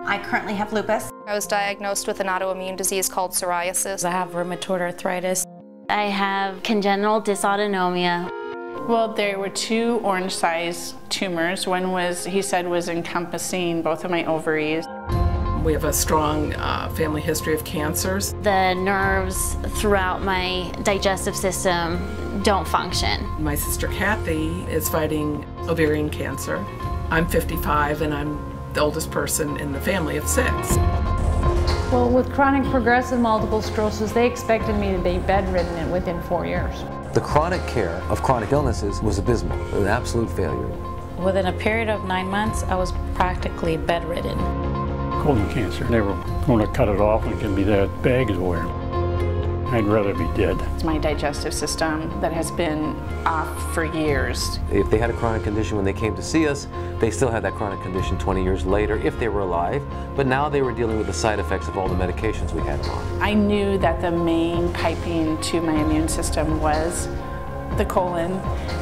I currently have lupus. I was diagnosed with an autoimmune disease called psoriasis. I have rheumatoid arthritis. I have congenital dysautonomia. Well, there were 2 orange-sized tumors. One was, he said, was encompassing both of my ovaries. We have a strong family history of cancers. The nerves throughout my digestive system don't function. My sister Kathy is fighting ovarian cancer. I'm 55 and I'm the oldest person in the family of 6. Well, with chronic progressive multiple sclerosis, they expected me to be bedridden within 4 years. The chronic care of chronic illnesses was abysmal, an absolute failure. Within a period of 9 months, I was practically bedridden. Colon cancer. They were going to cut it off and give me that bag to wear. I'd rather be dead. It's my digestive system that has been off for years. If they had a chronic condition when they came to see us, they still had that chronic condition 20 years later if they were alive, but now they were dealing with the side effects of all the medications we had them on. I knew that the main piping to my immune system was the colon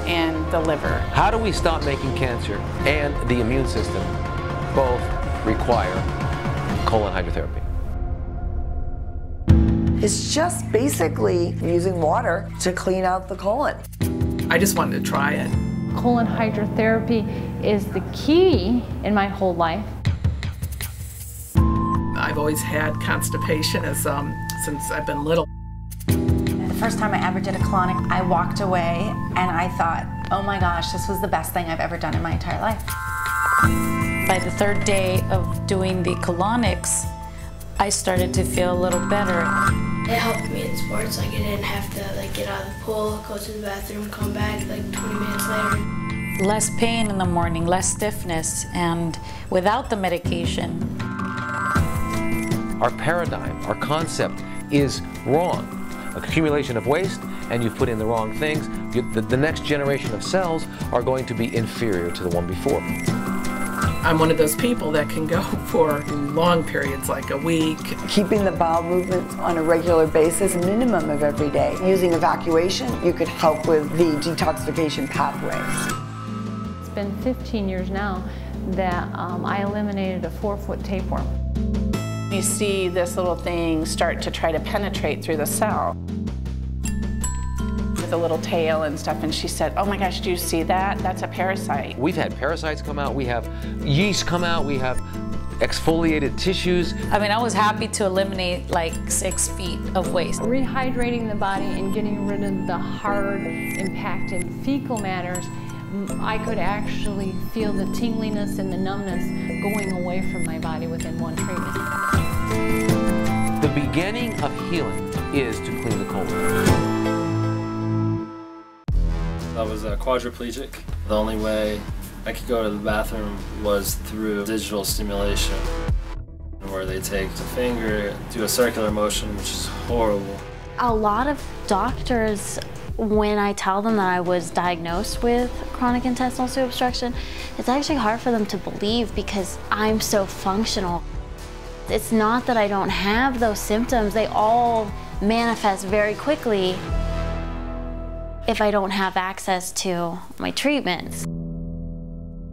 and the liver. How do we stop making cancer and the immune system both require colon hydrotherapy? It's just basically using water to clean out the colon. I just wanted to try it. Colon hydrotherapy is the key in my whole life. I've always had constipation since I've been little. The first time I ever did a colonic, I walked away and I thought, oh my gosh, this was the best thing I've ever done in my entire life. By the 3rd day of doing the colonics, I started to feel a little better. It helped me in sports, like I didn't have to get out of the pool, go to the bathroom, come back 20 minutes later. Less pain in the morning, less stiffness, and without the medication. Our paradigm, our concept is wrong. Accumulation of waste, and you've put in the wrong things. The next generation of cells are going to be inferior to the one before. I'm one of those people that can go for long periods, like a week. Keeping the bowel movements on a regular basis, a minimum of every day. Using evacuation, you could help with the detoxification pathways. It's been 15 years now that I eliminated a 4-foot tapeworm. You see this little thing start to try to penetrate through the cell with a little tail and stuff, and she said, oh my gosh, do you see that? That's a parasite. We've had parasites come out, we have yeast come out, we have exfoliated tissues. I mean, I was happy to eliminate 6 feet of waste. Rehydrating the body and getting rid of the hard, impacted fecal matters, I could actually feel the tingliness and the numbness going away from my body within 1 treatment. The beginning of healing is to clean the colon. I was quadriplegic. The only way I could go to the bathroom was through digital stimulation, where they take the finger, do a circular motion, which is horrible. A lot of doctors, when I tell them that I was diagnosed with chronic intestinal tube obstruction, it's actually hard for them to believe because I'm so functional. It's not that I don't have those symptoms, they all manifest very quickly if I don't have access to my treatments.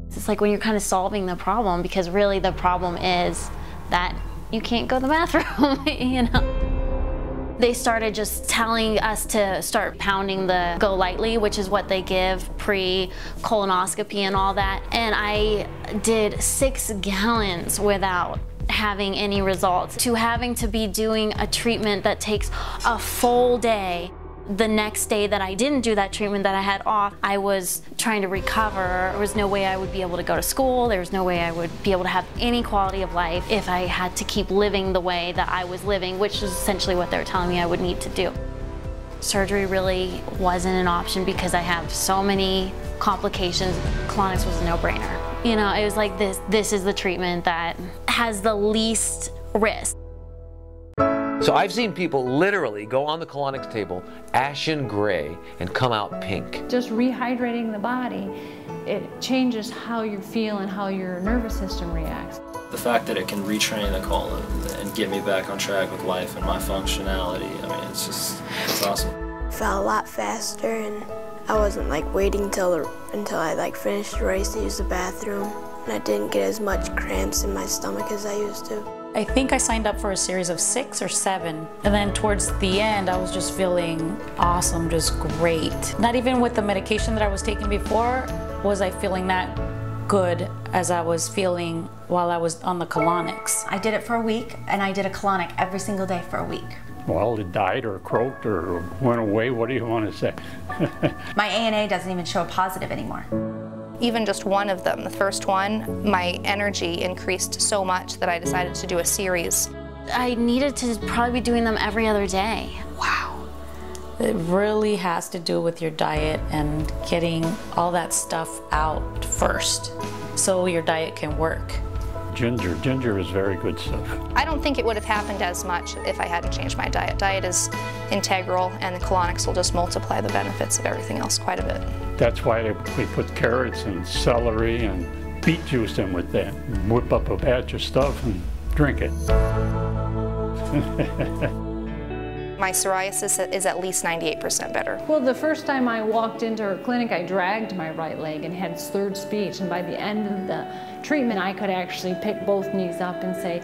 It's like when you're kind of solving the problem, because really the problem is that you can't go to the bathroom, you know. They started just telling us to start pounding the Go Lightly, which is what they give pre-colonoscopy and all that. And I did 6 gallons without having any results, to having to be doing a treatment that takes a full day. The next day that I didn't do that treatment that I had off, I was trying to recover. There was no way I would be able to go to school. There was no way I would be able to have any quality of life if I had to keep living the way that I was living, which is essentially what they were telling me I would need to do. Surgery really wasn't an option because I have so many complications. Colonics was a no-brainer. You know, it was like this is the treatment that has the least risk. So I've seen people literally go on the colonics table ashen gray and come out pink. Just rehydrating the body, it changes how you feel and how your nervous system reacts. The fact that it can retrain the colon and get me back on track with life and my functionality, I mean, it's awesome. Felt a lot faster, and I wasn't waiting until I finished the race to use the bathroom. and I didn't get as much cramps in my stomach as I used to. I think I signed up for a series of 6 or 7, and then towards the end I was just feeling awesome, just great. Not even with the medication that I was taking before was I feeling that good as I was feeling while I was on the colonics. I did it for a week, and I did a colonic every single day for a week. Well, it died or croaked or went away, what do you want to say? My ANA doesn't even show a positive anymore. Even just one of them, the first one, my energy increased so much that I decided to do a series. I needed to probably be doing them every other day. Wow. It really has to do with your diet and getting all that stuff out first so your diet can work. Ginger is very good stuff. I don't think it would have happened as much if I hadn't changed my diet. Diet is integral, and the colonics will just multiply the benefits of everything else quite a bit. That's why we put carrots and celery and beet juice in with that. Whip up a batch of stuff and drink it. My psoriasis is at least 98% better. Well, the first time I walked into her clinic, I dragged my right leg and had slurred speech, and by the end of the treatment, I could actually pick both knees up and say,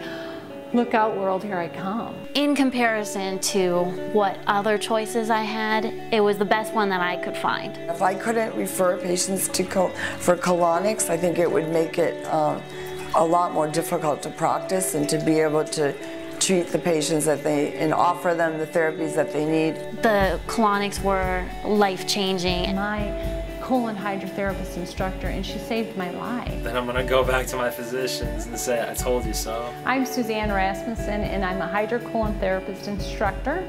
"Look out, world, here I come." In comparison to what other choices I had, it was the best one that I could find. If I couldn't refer patients for colonics, I think it would make it a lot more difficult to practice and to be able to treat the patients and offer them the therapies that they need. The colonics were life-changing. My colon hydrotherapist instructor, and she saved my life. Then I'm gonna go back to my physicians and say, I told you so. I'm Suzanne Rasmussen, and I'm a hydrocolon therapist instructor,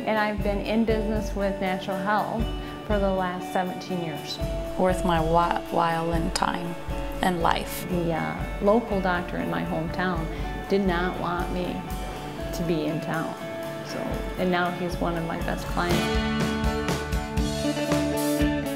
and I've been in business with natural health for the last 17 years. Worth my while in time and life. The local doctor in my hometown did not want me to be in town, and now he's one of my best clients.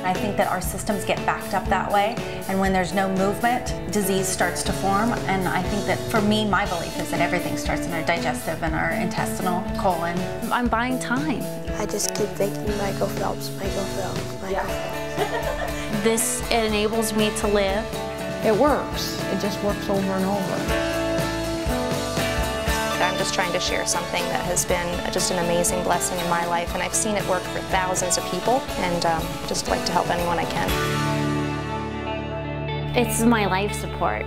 I think that our systems get backed up that way, and when there's no movement, disease starts to form, and I think that for me, my belief is that everything starts in our digestive and our intestinal colon. I'm buying time. I just keep thinking Michael Phelps, Michael Phelps, Michael Phelps. This enables me to live. It works. It just works over and over. I'm just trying to share something that has been just an amazing blessing in my life, and I've seen it work for thousands of people, and just like to help anyone I can. It's my life support.